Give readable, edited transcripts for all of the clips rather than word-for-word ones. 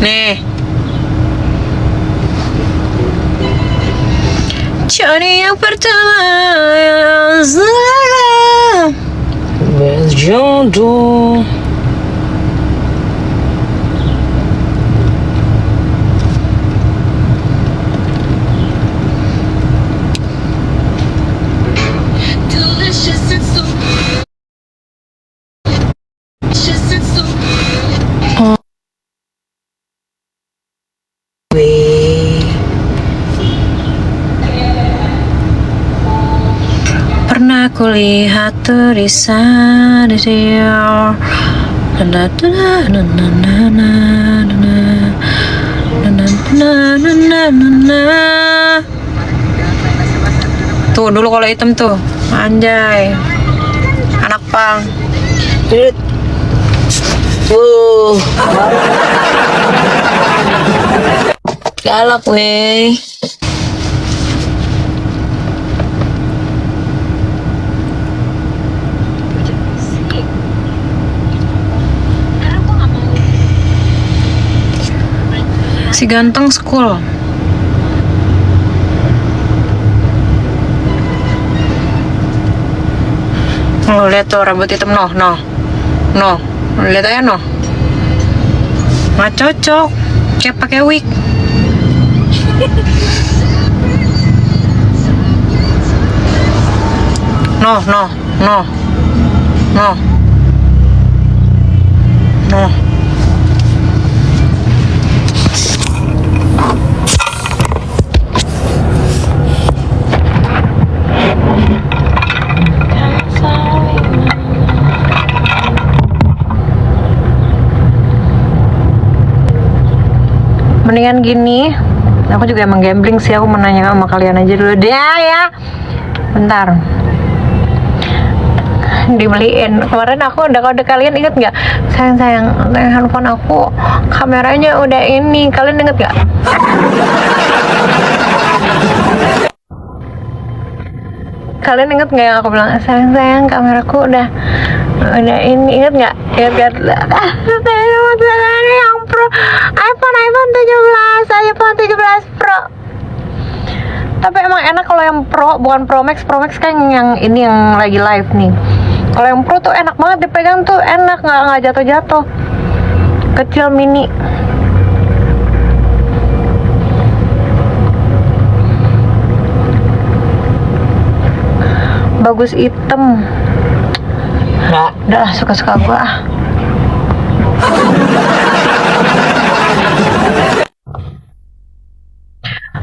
Nih. Cari yang pertama yang salah berjodoh. Pernah kulihat tulisan di dia. Tuh dulu kalau hitam tuh, anjay, anak pang. Galak weh. Si ganteng school. Oh, lihat tuh rambut hitam noh. Lihat aja noh. Nggak cocok, kayak pakai wig. Noh. Mendingan gini, aku juga emang gambling sih, aku menanya sama kalian aja dulu deh ya. Bentar, dibeliin kemarin aku udah kalian inget nggak? Sayang handphone aku kameranya udah ini, kalian inget nggak? Kalian inget nggak yang aku bilang sayang kameraku udah ini, inget nggak? Inget yang Pro, iPhone 17 Pro. Tapi emang enak kalau yang Pro, bukan Pro Max kan yang ini yang lagi live nih. Kalau yang Pro tuh enak banget dipegang tuh, enak, nggak jatuh-jatuh. Kecil mini. Bagus hitam. Nggak, udah suka-suka gua.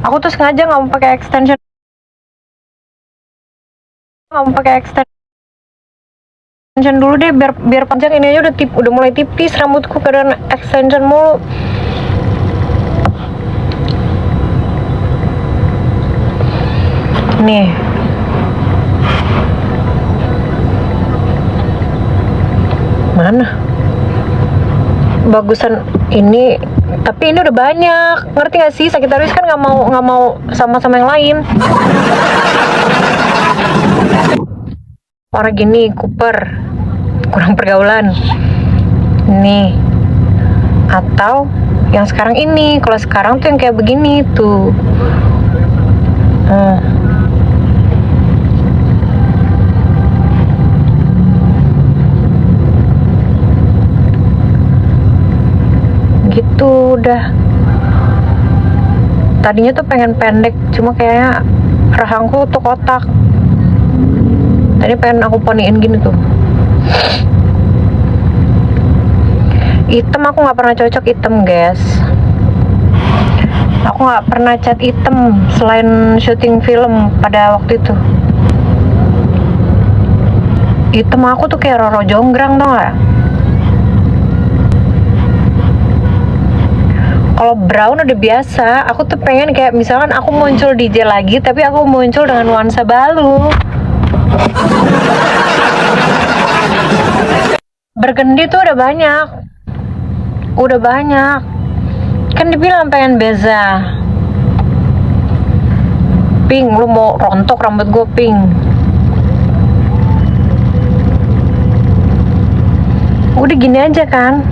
Aku tuh sengaja nggak mau pakai extension. Dulu deh, biar panjang. Ini aja udah mulai tipis rambutku karena extension mulu. Nih. Mana? Bagusan ini, tapi ini udah banyak, ngerti gak sih? Sagittarius kan nggak mau sama yang lain. Orang gini Cooper kurang pergaulan nih, atau yang sekarang ini. Kalau sekarang tuh yang kayak begini tuh. Gitu udah. Tadinya tuh pengen pendek, cuma kayaknya rahangku tuh kotak. Tadi pengen aku poniin gini tuh. Hitam aku nggak pernah cocok hitam, guys. Aku nggak pernah cat hitam selain syuting film pada waktu itu. Hitam aku tuh kayak Roro Jonggrang, tau gak? Kalau brown udah biasa. Aku tuh pengen kayak misalkan aku muncul DJ lagi, tapi aku muncul dengan nuansa baru. Burgundy tuh udah banyak. Kan dibilang pengen beza. Pink, lu mau rontok rambut gue pink. Udah gini aja kan.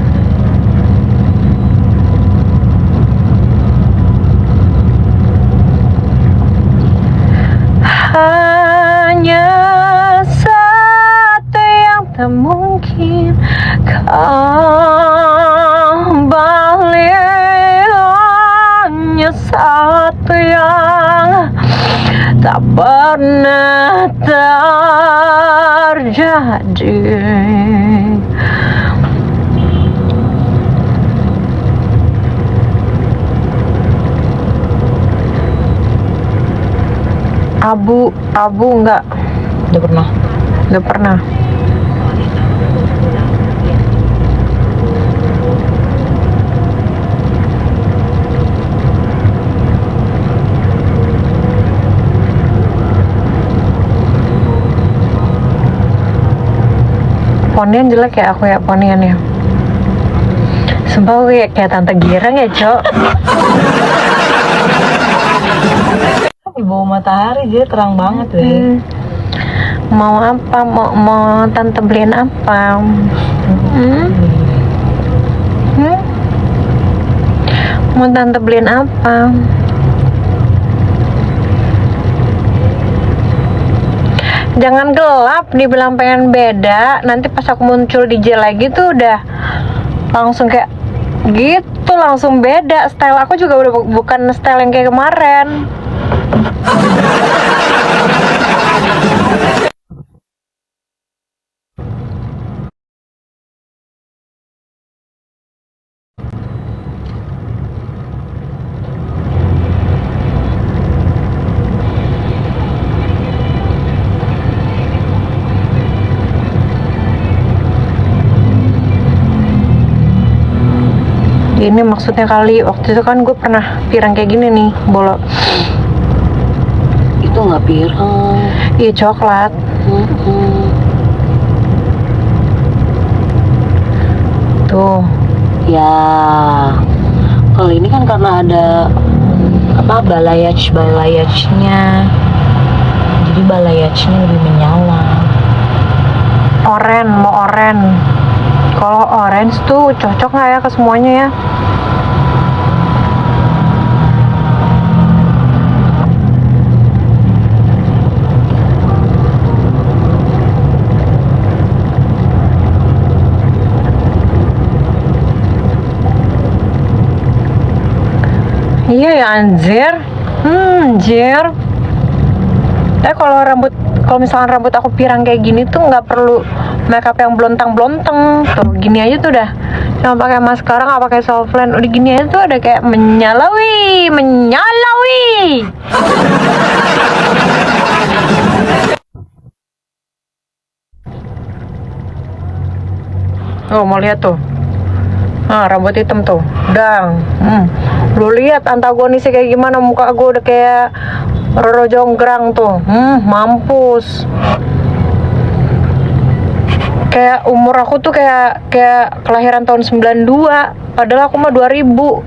Balik hanya satu yang tak pernah terjadi. Abu enggak? Udah pernah. Udah pernah. Ponian jelek ya aku ya, ponian ya. Sumpah gue kayak tante girang ya, Cok. Di bawah matahari dia terang banget deh. Mau apa? Mau tante beliin apa? Mau tante beliin apa? Jangan gelap, dibilang pengen beda. Nanti pas aku muncul di J lagi tuh udah langsung kayak gitu, langsung beda. Style aku juga udah bukan style yang kayak kemarin. Ini maksudnya kali waktu itu kan gue pernah pirang kayak gini nih, bolok. Itu nggak pirang. Iya, coklat. Tuh. Ya, kalau ini kan karena ada apa balayage-balayage-nya. Jadi balayage-nya lebih menyala. Oren, mau oren. Kalau orange tuh cocok nggak ya ke semuanya ya? Iya ya anjir. Anjir. Kalau misalkan rambut aku pirang kayak gini tuh nggak perlu makeup yang blontang-blontang. Tuh gini aja tuh udah. Cuma pakai maskara, nggak pakai softline. Udah gini aja tuh ada kayak menyalawi. Oh, mau lihat tuh. Rambut hitam tuh. Dang. Lu lihat antagonisnya kayak gimana, muka gue udah kayak Roro Jonggrang tuh. Mampus. Kayak umur aku tuh kayak kelahiran tahun 92, padahal aku mah 2000.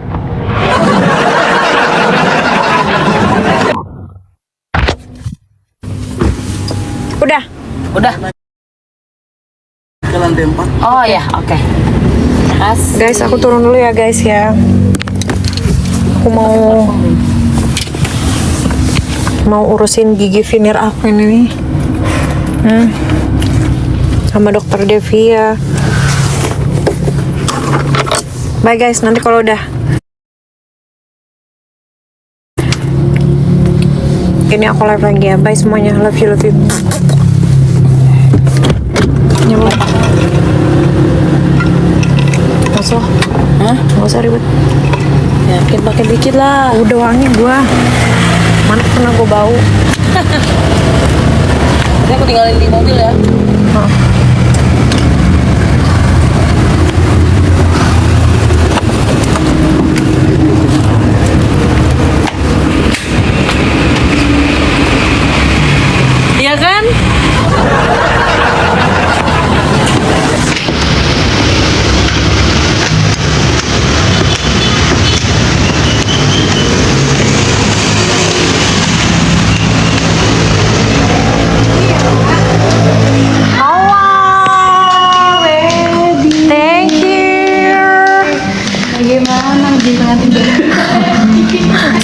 Udah. Ke lantai 4. Oh ya, oke. Guys, aku turun dulu ya guys ya. Aku mau urusin gigi veneer aku ini nih. Sama dokter Devia. Bye guys, nanti kalau udah. Ini aku live lagi ya. Bye semuanya. Love you. Nyamuk. Masuk. Nggak usah ribet. Yakin pakai dikit lah. Udah wangi gua. Mana pernah gua bau. Ini aku tinggalin di mobil ya. Iya kan?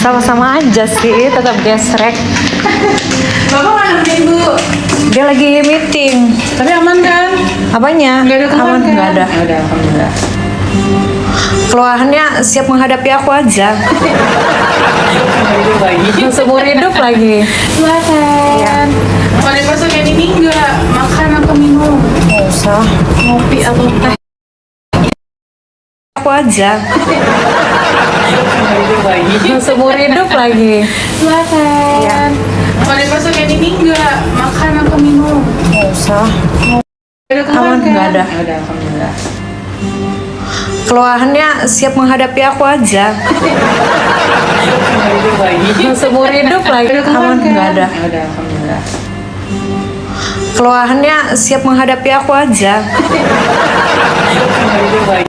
Sama-sama aja sih, tetap gesrek. Bapak mana Bu? Dia lagi meeting. Tapi aman kan? Apanya? Nggak ada keluhan Aman, kan? nggak ada. Nggak ada, alhamdulillah. Keluhannya siap menghadapi aku aja. Hidup lagi. Seumur hidup lagi. Silakan. Pada besok kayak ini nggak makan atau minum? Nggak usah. Ngopi atau teh? Aku aja. Hidup lagi. Seumur hidup lagi. Silakan. Pada besok kayak ini nggak makan atau minum? Nggak usah. Ada keluhan Aman, kan? nggak ada. Nggak ada, alhamdulillah. Keluhannya siap menghadapi aku aja. Hidup lagi. Seumur hidup lagi. Ada keluhan Aman, kan? nggak ada. Nggak ada, alhamdulillah. Keluhannya siap menghadapi aku aja. Hidup lagi.